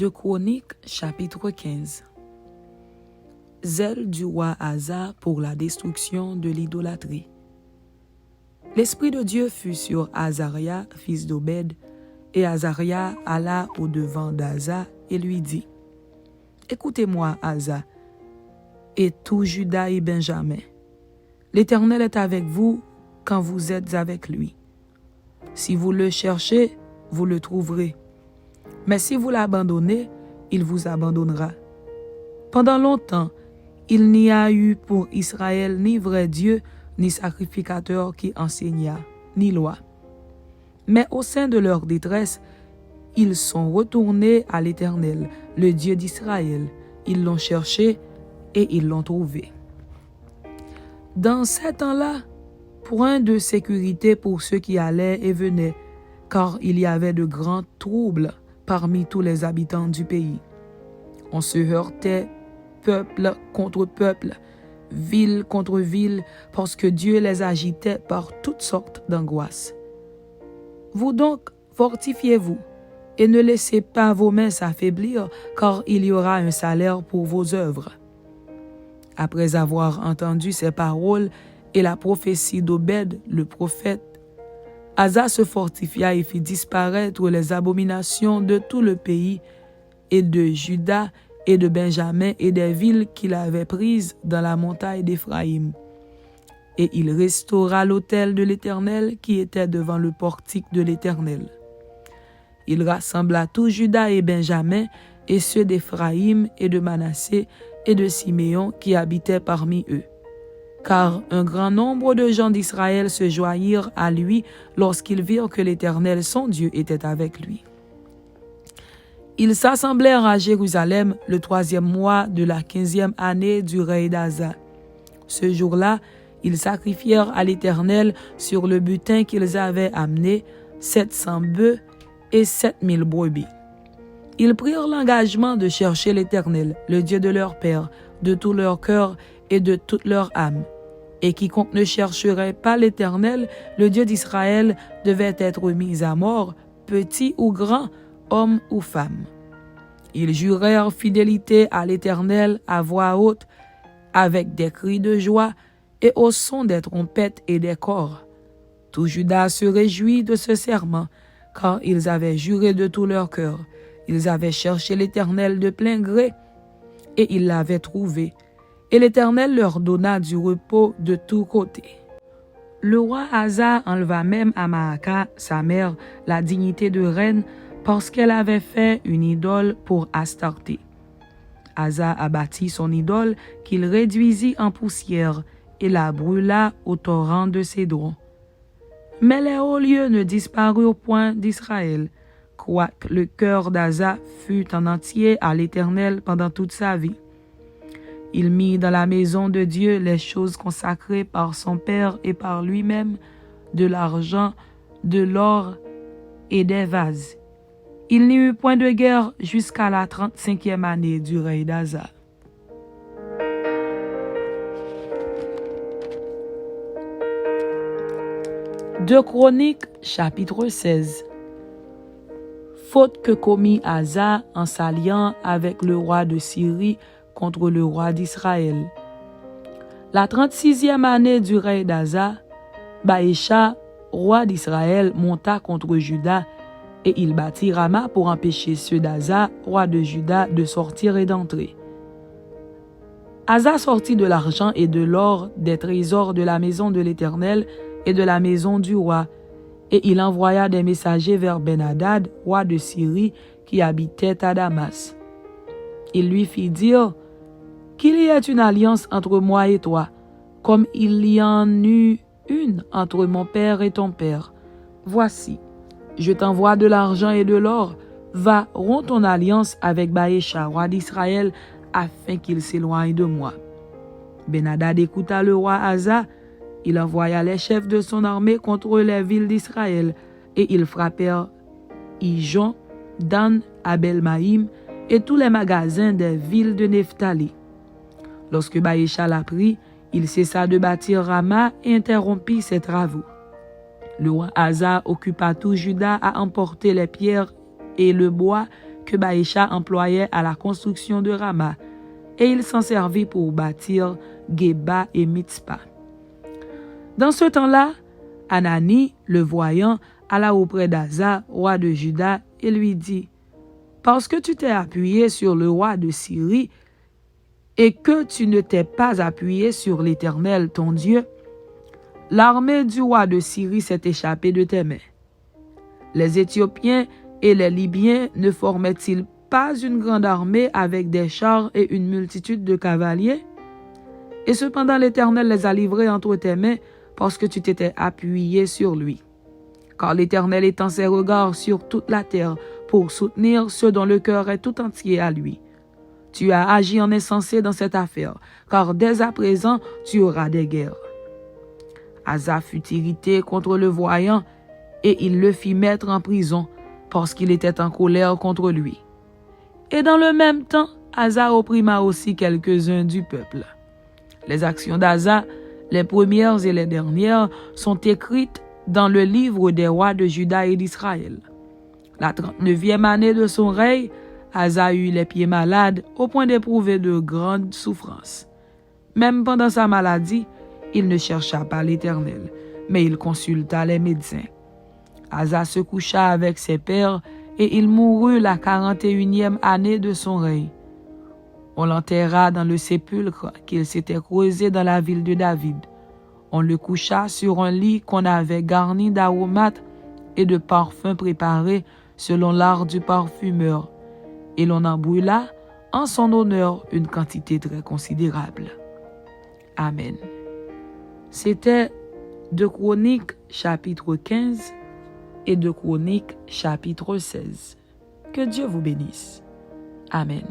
2 Chroniques, chapitre 15. Zèle du roi Asa pour la destruction de l'idolâtrie. L'Esprit de Dieu fut sur Azaria, fils d'Obed, et Azaria alla au-devant d'Asa et lui dit, « Écoutez-moi, Asa, et tout Juda et Benjamin. L'Éternel est avec vous quand vous êtes avec lui. Si vous le cherchez, vous le trouverez. Mais si vous l'abandonnez, il vous abandonnera. Pendant longtemps, il n'y a eu pour Israël ni vrai Dieu, ni sacrificateur qui enseigna, ni loi. Mais au sein de leur détresse, ils sont retournés à l'Éternel, le Dieu d'Israël. Ils l'ont cherché et ils l'ont trouvé. Dans ces temps-là, point de sécurité pour ceux qui allaient et venaient, car il y avait de grands troubles parmi tous les habitants du pays. On se heurtait peuple contre peuple, ville contre ville, parce que Dieu les agitait par toutes sortes d'angoisses. Vous donc, fortifiez-vous, et ne laissez pas vos mains s'affaiblir, car il y aura un salaire pour vos œuvres. » Après avoir entendu ces paroles et la prophétie d'Obed, le prophète, Asa se fortifia et fit disparaître les abominations de tout le pays et de Juda et de Benjamin et des villes qu'il avait prises dans la montagne d'Éphraïm. Et il restaura l'autel de l'Éternel qui était devant le portique de l'Éternel. Il rassembla tout Juda et Benjamin et ceux d'Éphraïm et de Manassé et de Siméon qui habitaient parmi eux. Car un grand nombre de gens d'Israël se joignirent à lui lorsqu'ils virent que l'Éternel, son Dieu, était avec lui. Ils s'assemblèrent à Jérusalem le 3e mois de la 15e année du règne d'Asa. Ce jour-là, ils sacrifièrent à l'Éternel sur le butin qu'ils avaient amené 700 bœufs et 7000 brebis. Ils prirent l'engagement de chercher l'Éternel, le Dieu de leur père, de tout leur cœur et de toute leur âme. Et quiconque ne chercherait pas l'Éternel, le Dieu d'Israël, devait être mis à mort, petit ou grand, homme ou femme. Ils jurèrent fidélité à l'Éternel à voix haute, avec des cris de joie et au son des trompettes et des cors. Tout Juda se réjouit de ce serment, car ils avaient juré de tout leur cœur. Ils avaient cherché l'Éternel de plein gré, et ils l'avaient trouvé. Et l'Éternel leur donna du repos de tous côtés. Le roi Asa enleva même à Maaka, sa mère, la dignité de reine, parce qu'elle avait fait une idole pour Astarté. Asa abattit son idole, qu'il réduisit en poussière, et la brûla au torrent de Cédron. Mais les hauts lieux ne disparurent point d'Israël, quoique le cœur d'Asa fût en entier à l'Éternel pendant toute sa vie. Il mit dans la maison de Dieu les choses consacrées par son père et par lui-même, de l'argent, de l'or et des vases. Il n'y eut point de guerre jusqu'à la 35e année du règne d'Asa. Deux Chroniques, chapitre 16. Faute que commit Asa en s'alliant avec le roi de Syrie contre le roi d'Israël. La 36e année du règne d'Asa, Baécha, roi d'Israël, monta contre Juda, et il bâtit Rama pour empêcher ceux d'Asa, roi de Juda, de sortir et d'entrer. Asa sortit de l'argent et de l'or des trésors de la maison de l'Éternel et de la maison du roi, et il envoya des messagers vers Ben-Hadad, roi de Syrie, qui habitait à Damas. Il lui fit dire qu'il y ait une alliance entre moi et toi, comme il y en eut une entre mon père et ton père. Voici, je t'envoie de l'argent et de l'or. Va, romps ton alliance avec Baécha, roi d'Israël, afin qu'il s'éloigne de moi. Ben-Hadad écouta le roi Asa. Il envoya les chefs de son armée contre les villes d'Israël, et ils frappèrent Ijon, Dan, Abel-Maïm, et tous les magasins des villes de Nephtali. Lorsque Baécha l'apprit, il cessa de bâtir Rama et interrompit ses travaux. Le roi Asa occupa tout Juda à emporter les pierres et le bois que Baïcha employait à la construction de Rama, et il s'en servit pour bâtir Geba et Mitzpah. Dans ce temps-là, Anani, le voyant, alla auprès d'Asa, roi de Juda, et lui dit, « Parce que tu t'es appuyé sur le roi de Syrie, et que tu ne t'es pas appuyé sur l'Éternel, ton Dieu, l'armée du roi de Syrie s'est échappée de tes mains. Les Éthiopiens et les Libyens ne formaient-ils pas une grande armée avec des chars et une multitude de cavaliers? Et cependant l'Éternel les a livrés entre tes mains parce que tu t'étais appuyé sur lui. Car l'Éternel étend ses regards sur toute la terre pour soutenir ceux dont le cœur est tout entier à lui. Tu as agi en insensé dans cette affaire, car dès à présent tu auras des guerres. » Asa fut irrité contre le voyant, et il le fit mettre en prison, parce qu'il était en colère contre lui. Et dans le même temps, Asa opprima aussi quelques-uns du peuple. Les actions d'Asa, les premières et les dernières, sont écrites dans le livre des rois de Juda et d'Israël. La 39e année de son règne, Asa eut les pieds malades au point d'éprouver de grandes souffrances. Même pendant sa maladie, il ne chercha pas l'Éternel, mais il consulta les médecins. Asa se coucha avec ses pères et il mourut la 41e année de son règne. On l'enterra dans le sépulcre qu'il s'était creusé dans la ville de David. On le coucha sur un lit qu'on avait garni d'aromates et de parfums préparés selon l'art du parfumeur, et l'on en brûla en son honneur une quantité très considérable. Amen. C'était 2 Chroniques chapitre 15 et 2 Chroniques chapitre 16. Que Dieu vous bénisse. Amen.